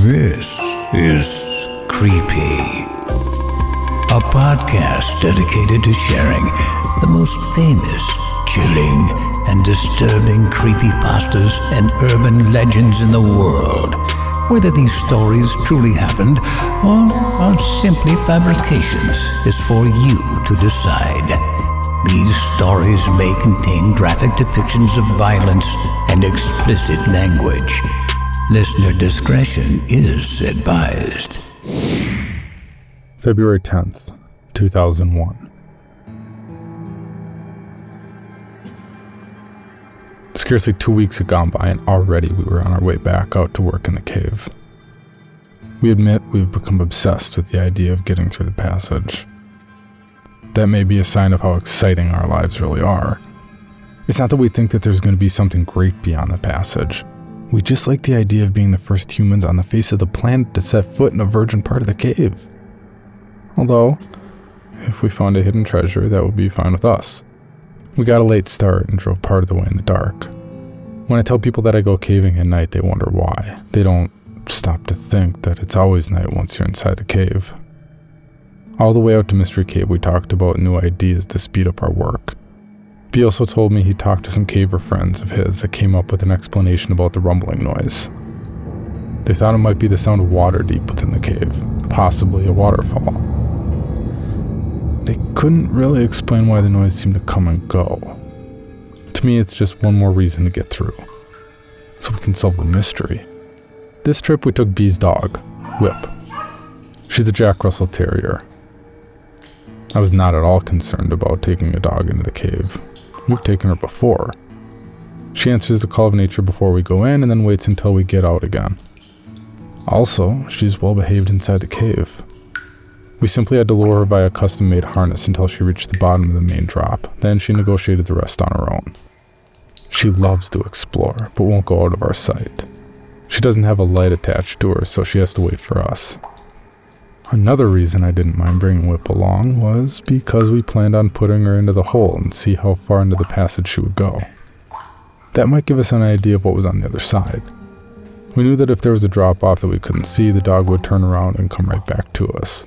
This is Creepy, a podcast dedicated to sharing the most famous, chilling, and disturbing creepypastas and urban legends in the world. Whether these stories truly happened or are simply fabrications is for you to decide. These stories may contain graphic depictions of violence and explicit language. Listener discretion is advised. February 10th, 2001. Scarcely 2 weeks had gone by and already we were on our way back out to work in the cave. We admit we've become obsessed with the idea of getting through the passage. That may be a sign of how exciting our lives really are. It's not that we think that there's going to be something great beyond the passage. We just like the idea of being the first humans on the face of the planet to set foot in a virgin part of the cave. Although, if we found a hidden treasure, that would be fine with us. We got a late start and drove part of the way in the dark. When I tell people that I go caving at night, they wonder why. They don't stop to think that it's always night once you're inside the cave. All the way out to Mystery Cave, we talked about new ideas to speed up our work. B also told me he talked to some caver friends of his that came up with an explanation about the rumbling noise. They thought it might be the sound of water deep within the cave, possibly a waterfall. They couldn't really explain why the noise seemed to come and go. To me, it's just one more reason to get through, so we can solve the mystery. This trip we took B's dog, Whip. She's a Jack Russell Terrier. I was not at all concerned about taking a dog into the cave. We've taken her before. She answers the call of nature before we go in and then waits until we get out again. Also, she's well behaved inside the cave. We simply had to lure her by a custom-made harness until she reached the bottom of the main drop. Then she negotiated the rest on her own. She loves to explore, but won't go out of our sight. She doesn't have a light attached to her, so she has to wait for us. Another reason I didn't mind bringing Whip along was because we planned on putting her into the hole and see how far into the passage she would go. That might give us an idea of what was on the other side. We knew that if there was a drop-off that we couldn't see, the dog would turn around and come right back to us.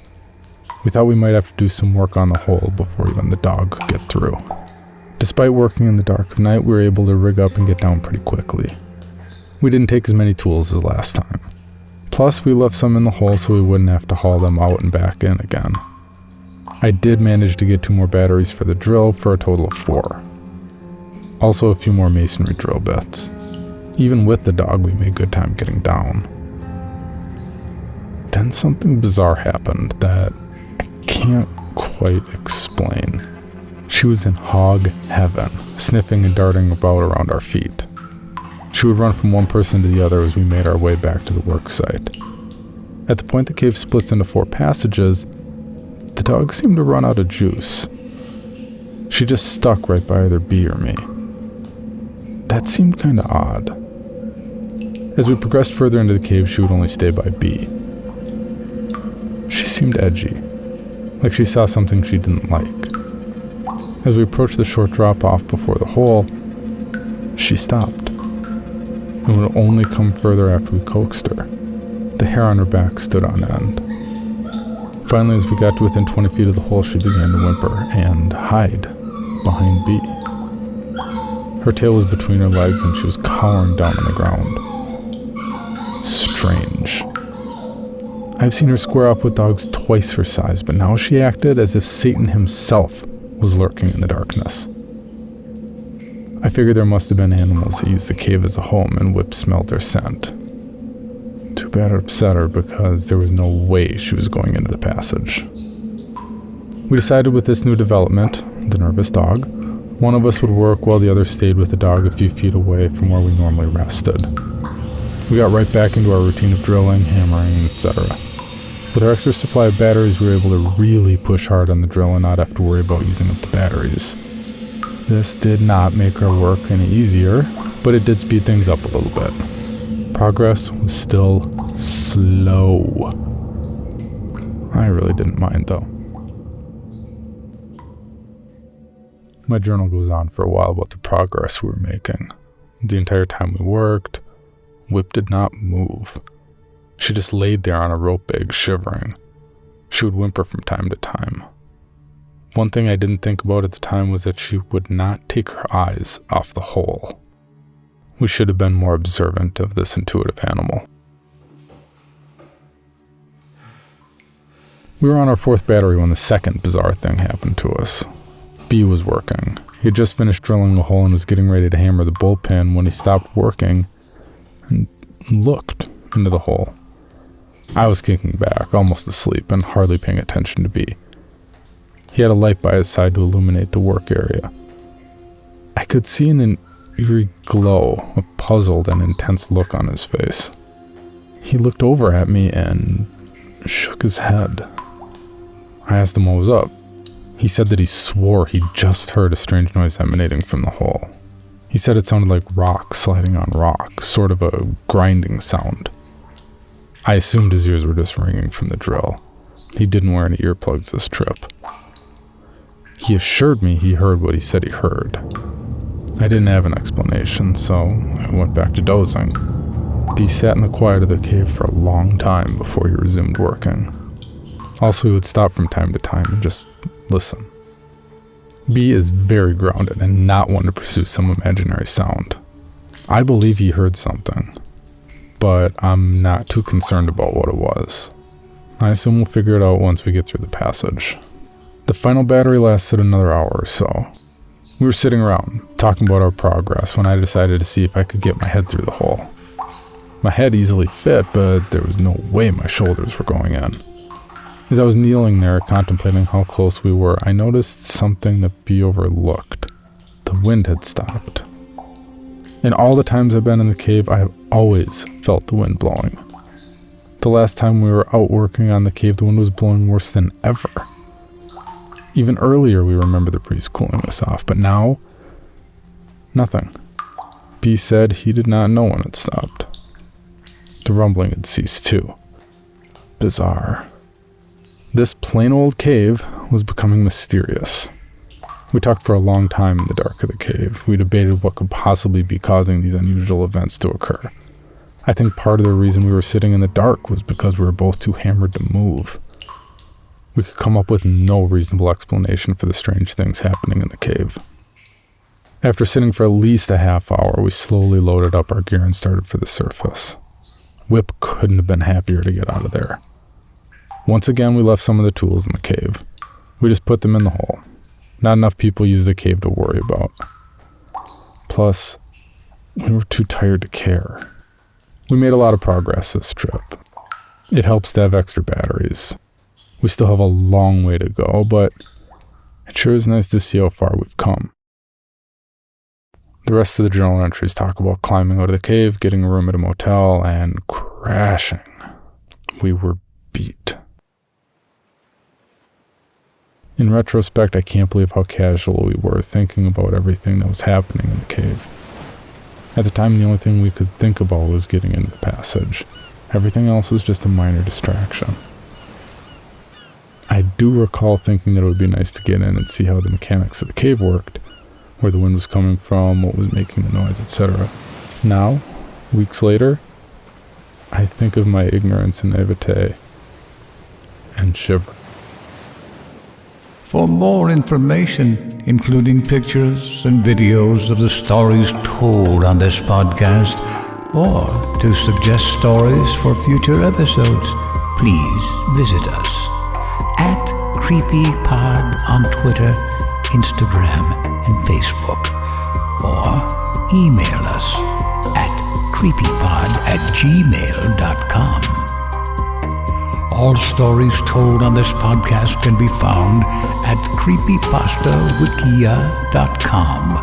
We thought we might have to do some work on the hole before even the dog could get through. Despite working in the dark of night, we were able to rig up and get down pretty quickly. We didn't take as many tools as last time. Plus, we left some in the hole so we wouldn't have to haul them out and back in again. I did manage to get 2 more batteries for the drill for a total of 4. Also a few more masonry drill bits. Even with the dog, we made good time getting down. Then something bizarre happened that I can't quite explain. She was in hog heaven, sniffing and darting about around our feet. She would run from one person to the other as we made our way back to the work site. At the point the cave splits into 4 passages, the dog seemed to run out of juice. She just stuck right by either B or me. That seemed kinda odd. As we progressed further into the cave, she would only stay by B. She seemed edgy, like she saw something she didn't like. As we approached the short drop-off before the hole, she stopped. And would only come further after we coaxed her. The hair on her back stood on end. Finally, as we got to within 20 feet of the hole, she began to whimper and hide behind B. Her tail was between her legs and she was cowering down on the ground. Strange. I've seen her square off with dogs twice her size, but now she acted as if Satan himself was lurking in the darkness. I figured there must have been animals that used the cave as a home, and Whip smelled their scent. Too bad it upset her because there was no way she was going into the passage. We decided with this new development, the nervous dog, one of us would work while the other stayed with the dog a few feet away from where we normally rested. We got right back into our routine of drilling, hammering, etc. With our extra supply of batteries, we were able to really push hard on the drill and not have to worry about using up the batteries. This did not make our work any easier, but it did speed things up a little bit. Progress was still slow. I really didn't mind though. My journal goes on for a while about the progress we were making. The entire time we worked, Whip did not move. She just laid there on a rope bag, shivering. She would whimper from time to time. One thing I didn't think about at the time was that she would not take her eyes off the hole. We should have been more observant of this intuitive animal. We were on our 4th battery when the second bizarre thing happened to us. B was working. He had just finished drilling a hole and was getting ready to hammer the bullpen when he stopped working and looked into the hole. I was kicking back, almost asleep, and hardly paying attention to B. He had a light by his side to illuminate the work area. I could see an eerie glow, a puzzled and intense look on his face. He looked over at me and shook his head. I asked him what was up. He said that he swore he'd just heard a strange noise emanating from the hole. He said it sounded like rock sliding on rock, sort of a grinding sound. I assumed his ears were just ringing from the drill. He didn't wear any earplugs this trip. He assured me he heard what he said he heard. I didn't have an explanation, so I went back to dozing. B sat in the quiet of the cave for a long time before he resumed working. Also, he would stop from time to time and just listen. B is very grounded and not one to pursue some imaginary sound. I believe he heard something, but I'm not too concerned about what it was. I assume we'll figure it out once we get through the passage. The final battery lasted another hour or so. We were sitting around, talking about our progress, when I decided to see if I could get my head through the hole. My head easily fit, but there was no way my shoulders were going in. As I was kneeling there, contemplating how close we were, I noticed something that B overlooked. The wind had stopped. In all the times I've been in the cave, I have always felt the wind blowing. The last time we were out working on the cave, the wind was blowing worse than ever. Even earlier, we remember the breeze cooling us off, but now, nothing. B said he did not know when it stopped. The rumbling had ceased too. Bizarre. This plain old cave was becoming mysterious. We talked for a long time in the dark of the cave. We debated what could possibly be causing these unusual events to occur. I think part of the reason we were sitting in the dark was because we were both too hammered to move. We could come up with no reasonable explanation for the strange things happening in the cave. After sitting for at least a half hour, we slowly loaded up our gear and started for the surface. Whip couldn't have been happier to get out of there. Once again, we left some of the tools in the cave. We just put them in the hole. Not enough people use the cave to worry about. Plus, we were too tired to care. We made a lot of progress this trip. It helps to have extra batteries. We still have a long way to go, but it sure is nice to see how far we've come. The rest of the journal entries talk about climbing out of the cave, getting a room at a motel, and crashing. We were beat. In retrospect, I can't believe how casual we were thinking about everything that was happening in the cave. At the time, the only thing we could think about was getting into the passage. Everything else was just a minor distraction. I do recall thinking that it would be nice to get in and see how the mechanics of the cave worked, where the wind was coming from, what was making the noise, etc. Now, weeks later, I think of my ignorance and naivete and shiver. For more information, including pictures and videos of the stories told on this podcast, or to suggest stories for future episodes, please visit us at CreepyPod on Twitter, Instagram, and Facebook, or email us at creepypod@gmail.com. All stories told on this podcast can be found at creepypastawikia.com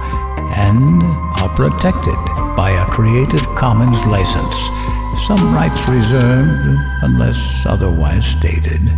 and are protected by a Creative Commons license. Some rights reserved unless otherwise stated.